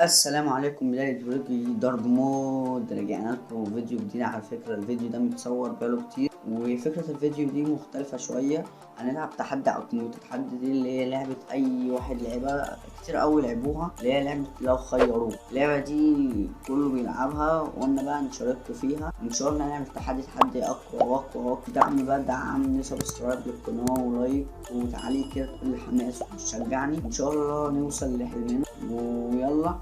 السلام عليكم، بداية فيديو ضرب مود. رجعنا لكم فيديو جديد. على فكرة الفيديو ده متصور بقاله كتير، وفكرة الفيديو دي مختلفة شوية. هنلعب تحدي على الكمبيوتر. التحدي دي اللي هي لعبة أي واحد لعبها كتير أوي لعبوها، اللي هي لعبة لو خيروه. اللعبة دي كله بيلعبها، وقلنا بقى نشارككم فيها. إن شاء الله نعمل تحدي أقوى وأقوى وأقوى. دعم بقى، دعمني سبسكرايب للقناة ولايك وتعليق كده تقول لي حماس وتشجعني. إن شاء الله نوصل لحلمنا، ويلا.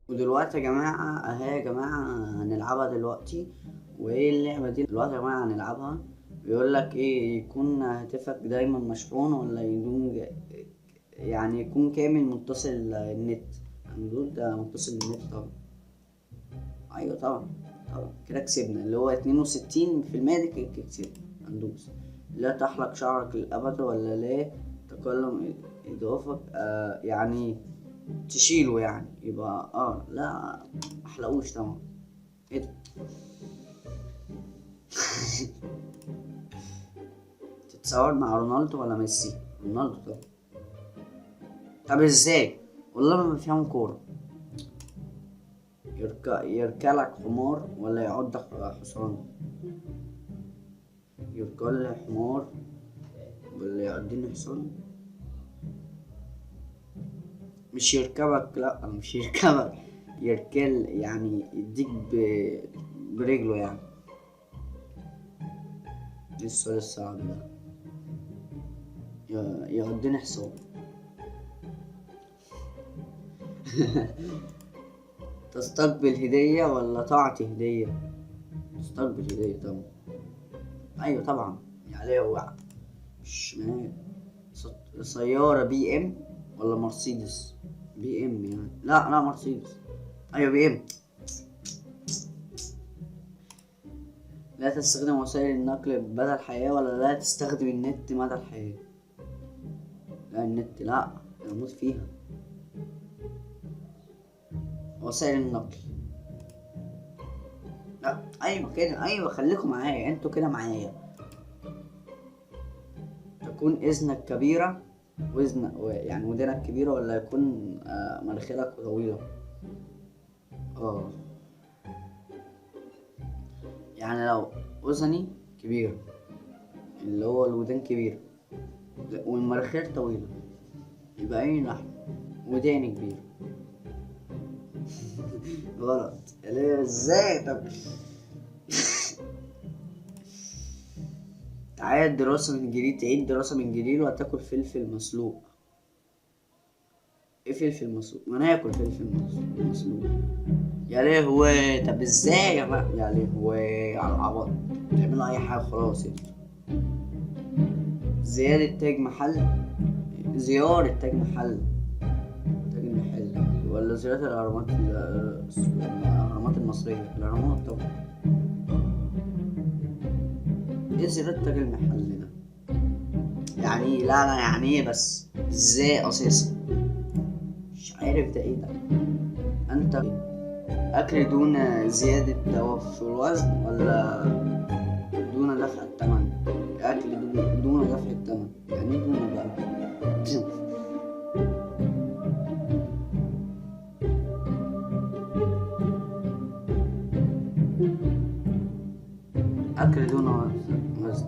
ودلوقتي يا جماعة اهي يا جماعة هنلعبها دلوقتي. وايه اللعبة دي دلوقتي يا جماعة هنلعبها؟ بيقول لك ايه، يكون هاتفك دايما مشحون ولا يعني يكون كامل متصل النت. هنقول ده متصل النت طبعا. ايوه طبعا. طبعا كده كسبنا، اللي هو 62% دي كده كسبنا. هندوس. لا تحلق شعرك للأبد، ولا لا تكلم إضافك يعني تشيله، يعني يبقى لا محلقوش طبعا. ايه ده؟ تتصور مع رونالدو ولا ميسي؟ رونالدو طبعا. طب ازاي؟ والله ما بفهم كورة. يركلك حمار ولا يعضك حصان؟ يركل حمار ولا يعضني حصان؟ مش يركبك، لا مش يركبك. يركل يعني يديك برجله يعني. ايه السؤال الصعب ده؟ يعضني حصان. تستقبل هدية ولا تعطي هدية؟ تستقبل هدية طبعا. أيوة طبعا، يعني هو مش معناه. سيارة بي ام ولا مرسيدس؟ بي ام يعني، لا مرسيدس. أيوة بي ام. لا تستخدم وسائل النقل بدل الحياة، ولا لا تستخدم النت مدى الحياة؟ لا النت لا، أموت فيها. وسائل النقل. لا أيوة كده، أيوة خليكم معايا، انتوا كده معايا. تكون إذنك كبيرة يعني ودانك كبيرة، ولا يكون مناخيرك طويلة؟ اه يعني لو أذني كبيرة، اللي هو الودان كبيرة والمناخير طويلة، يبقى عيني أحمر وداني كبيرة. غلط. ليه ازاي طب؟ تعيد دراسة من جديد، تعيد دراسة من جديد وهتاكل فلفل مسلوق. ايه فلفل مسلوق؟ ما انا هاكل فلفل مسلوق. يا لهوي، طب ازاي يا بقى؟ يا لهوي على العبط. تعملوا اي حاجة خلاص يعني. زيارة تاج محل، تاج محل، ولا زيارة الأهرامات؟ الأهرامات المصرية، الأهرامات طبعا. ايه زيارة تاج المحل ده؟ يعني ايه؟ لا يعني ايه بس؟ ازاي اساسا؟ مش عارف ده ايه ده. انت اكل دون زيادة في الوزن، ولا دون دفع الثمن؟ اكل دون دفع الثمن، يعني ايه دون بقى؟ اكل دون وزن.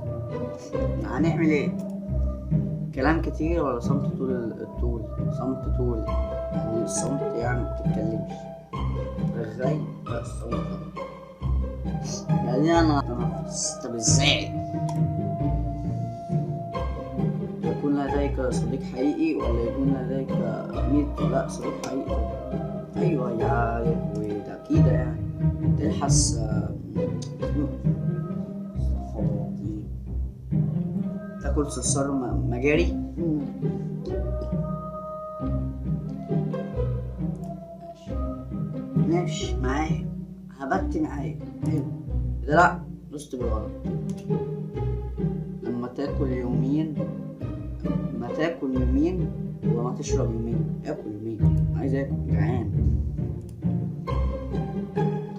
هنعمل ايه؟ كلام كتير ولا صمت طول الطول؟ صمت طول، يعني الصمت يعني مبتتكلمش. رغاي، لا الصمت. يعني انا اتنفس. طب ازاي؟ يكون لديك صديق حقيقي، ولا يكون لديك 100 لا صديق حقيقي؟ ايوه يا لهوي، ده اكيد يعني. تلحس تاكل صرصار مجاري. ماشي معايا، هبت معايا. حلو ده. لا دوست بالغلط. لما تاكل يومين، ما تاكل يومين وما تشرب يومين. اكل يومين، عايز اكل، جعان.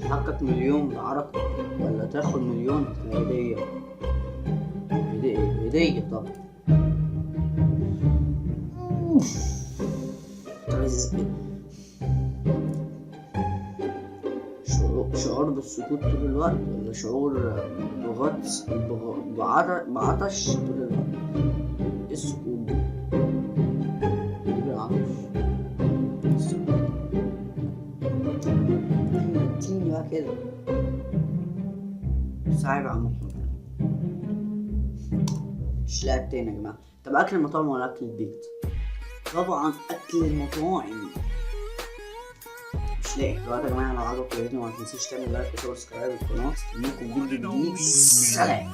حقك مليون بعرق ولا تاخد مليون كهدية؟ هدية طبعا. شعور بالسكوت طول الوقت ولا شعور بعطش طول الوقت؟ ايه السكوت دي؟ بالعطش السكوت اديني بقى كده صعب على مخنا. مش لاعب تاني يا جماعة. طب أكل المطاعم ولا أكل البيت؟ طبعا أكل المطاعم. مش لاقي دلوقتي يا جماعة. لو عجبكم الفيديو ما تنسوش تعملوا لايك وسبسكرايب للقناة. استناكم فيديو جديد. سلام.